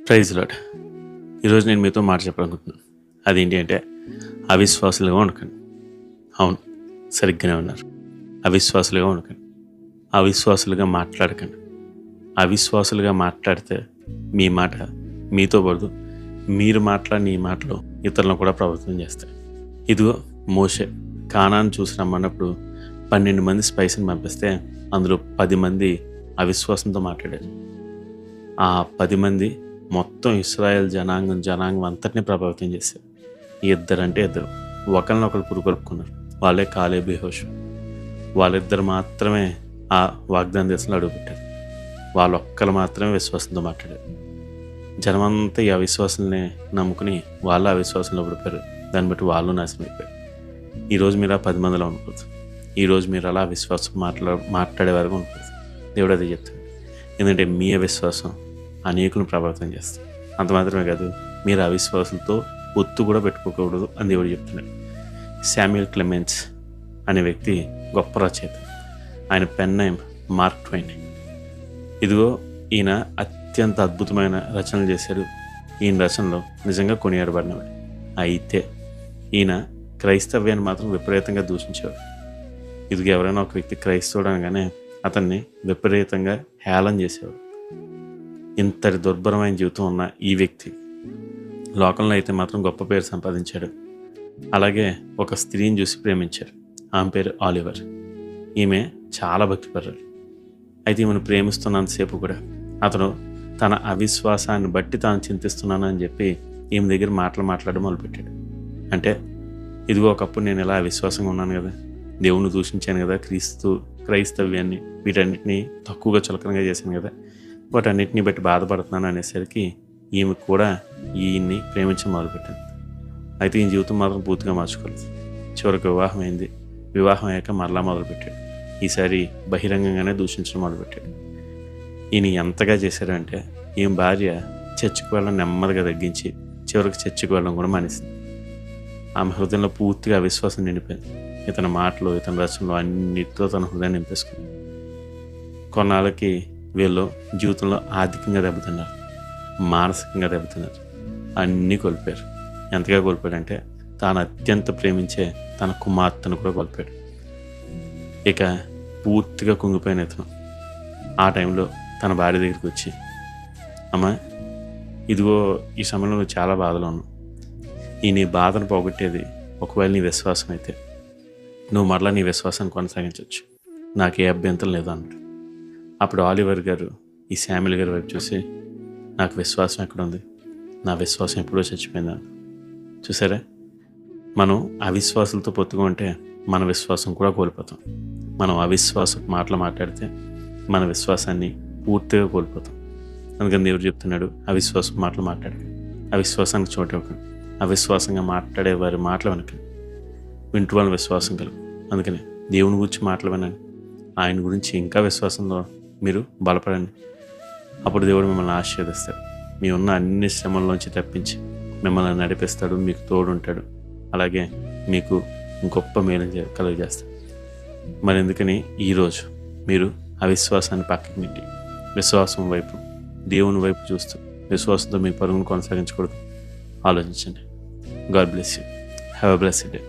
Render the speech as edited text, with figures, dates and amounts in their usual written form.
Praise lord. ఈరోజు నేను మీతో మాట చెప్పాలనుకుంటున్నాను. అదేంటి అంటే అవిశ్వాసులుగా ఉండకండి. అవును, సరిగ్గానే ఉన్నారు. అవిశ్వాసులుగా ఉండకండి. అవిశ్వాసులుగా మాట్లాడకండి. అవిశ్వాసులుగా మాట్లాడితే మీ మాట మీతో పడదు. మీరు మాట్లాడిన ఈ మాటలు ఇతరులను కూడా ప్రభావితం చేస్తాయి. ఇదిగో మోషే కానాను చూసి రమ్మన్నప్పుడు 12 మంది స్పైస్ని పంపిస్తే అందులో 10 మంది అవిశ్వాసంతో మాట్లాడారు. ఆ 10 మంది మొత్తం ఇశ్రాయేల్ జనాంగం అంతటినీ ప్రభావితం చేశారు. ఇద్దరంటే ఇద్దరు ఒకరినొకరు పురుకొల్పుకున్నారు. వాళ్ళే కాలేబు యెహోషువ. వాళ్ళిద్దరు మాత్రమే ఆ వాగ్దాన దేశంలో అడుగుపెట్టారు. వాళ్ళొక్కరు మాత్రమే విశ్వాసంతో మాట్లాడారు. జనమంతా ఈ అవిశ్వాసాన్ని నమ్ముకుని వాళ్ళ అవిశ్వాసంలో పడిపోయారు. దాన్ని బట్టి వాళ్ళు నాశనం అయిపోయారు. ఈరోజు మీరు ఆ 10 మందిలో ఉండకూడదు. ఈరోజు మీరు అలా అవిశ్వాసం మాట్లాడే వరకు ఉండకూడదు. దేవుడు అదే చెప్తాడు. ఎందుకంటే మీ అవిశ్వాసం అనేకులను ప్రభావితం చేస్తుంది. అంత మాత్రమే కాదు, మీరు అవిశ్వాసంతో ఒత్తు కూడా పెట్టుకోకూడదు అని దేవుడు చెప్తున్నాడు. శామ్యూయల్ క్లెమెన్స్ అనే వ్యక్తి గొప్ప రచయిత. ఆయన పెన్ నేమ్ మార్క్ ట్వైన్. ఇదిగో ఈయన అత్యంత అద్భుతమైన రచనలు చేశాడు. ఈయన రచనలో నిజంగా కొనియాడబడినవి. అయితే ఈయన క్రైస్తవ్యాన్ని మాత్రం విపరీతంగా దూషించేవాడు. ఇదిగో ఎవరైనా ఒక వ్యక్తి క్రైస్తవుడు అనగానే అతన్ని విపరీతంగా హేళన చేసేవాడు. ఇంతటి దుర్భరమైన జీవితం ఉన్న ఈ వ్యక్తి లోకంలో అయితే మాత్రం గొప్ప పేరు సంపాదించాడు. అలాగే ఒక స్త్రీని చూసి ప్రేమించారు. ఆమె పేరు ఆలివర్. ఈమె చాలా భక్తిపరురాలు. అయితే ఈమెను ప్రేమిస్తున్నంతసేపు కూడా అతను తన అవిశ్వాసాన్ని బట్టి తాను చింతిస్తున్నాను అని చెప్పి ఈమె దగ్గర మాట్లాడడం మొదలుపెట్టాడు. అంటే ఇదిగో ఒకప్పుడు నేను ఇలా అవిశ్వాసంగా ఉన్నాను కదా, దేవుణ్ణి దూషించాను కదా, క్రైస్తవ్యాన్ని వీటన్నిటిని తక్కువగా చులకనగా చేశాను కదా, వాటన్నిటిని బట్టి బాధపడుతున్నాను అనేసరికి ఈమె కూడా ఈయన్ని ప్రేమించడం మొదలుపెట్టాను. అయితే ఈయన జీవితం మాత్రం పూర్తిగా మార్చుకోలేదు. చివరికి వివాహం అయింది. వివాహం అయ్యాక మరలా మొదలుపెట్టాడు. ఈసారి బహిరంగంగానే దూషించడం మొదలుపెట్టాడు. ఈయన ఎంతగా చేశాడంటే ఈమె భార్య చర్చికి వెళ్ళడం నెమ్మదిగా తగ్గించి చివరికి చర్చికి వెళ్ళడం కూడా మానేసింది. ఆమె హృదయంలో పూర్తిగా అవిశ్వాసం నిండిపోయింది. ఇతని మాటలు, ఇతని రచనలు అన్నిటితో తన హృదయాన్ని నింపేసుకుంది. కొన్నాళ్ళకి వీళ్ళు జీవితంలో ఆర్థికంగా దెబ్బతిన్నారు, మానసికంగా దెబ్బతిన్నారు, అన్నీ కోల్పోయారు. ఎంతగా కోల్పోయాడంటే తాను అత్యంత ప్రేమించే తన కుమార్తెను కూడా కోల్పోయాడు. ఇక పూర్తిగా కుంగిపోయిన ఇతను ఆ టైంలో తన భార్య దగ్గరికి వచ్చి, అమ్మ ఇదిగో ఈ సమయంలో నువ్వు చాలా బాధలో ఉన్నావు. ఈ నీ బాధను పోగొట్టేది ఒకవేళ నీ విశ్వాసం అయితే నువ్వు మరలా నీ విశ్వాసాన్ని కొనసాగించవచ్చు, నాకు ఏ అభ్యంతరం లేదు అన్నాడు. అప్పుడు ఆలివర్ గారు ఈ శామ్యూయల్ గారి వైపు చూసి, నాకు విశ్వాసం ఎక్కడుంది, నా విశ్వాసం ఎప్పుడో చచ్చిపోయిందా. చూసారా, మనం అవిశ్వాసాలతో పొత్తుగా ఉంటే మన విశ్వాసం కూడా కోల్పోతాం. మనం అవిశ్వాసం మాట్లాడితే మన విశ్వాసాన్ని పూర్తిగా కోల్పోతాం. అందుకని దేవుడు చెప్తున్నాడు, అవిశ్వాసం మాట్లాడకండి, అవిశ్వాసానికి చోటు ఇవ్వకండి, అవిశ్వాసంగా మాట్లాడే వారి మాటలు వినకండి, వింటూ వాళ్ళ విశ్వాసం కలుగు. అందుకని దేవుని గురించి మాటలు వినండి, ఆయన గురించి ఇంకా విశ్వాసంలో మీరు బలపడండి. అప్పుడు దేవుడు మిమ్మల్ని ఆశీర్వదిస్తాడు. మీ ఉన్న అన్ని శ్రమల్లోంచి తప్పించి మిమ్మల్ని నడిపిస్తాడు, మీకు తోడుంటాడు. అలాగే మీకు గొప్ప మేలు కలుగజేస్తాడు. మరి ఎందుకని ఈరోజు మీరు అవిశ్వాసాన్ని పక్కకి నెట్టి విశ్వాసం వైపు, దేవుని వైపు చూస్తూ విశ్వాసంతో మీ పరుగును కొనసాగించకూడదు. ఆలోచించండి. God bless you. Have a blessed day.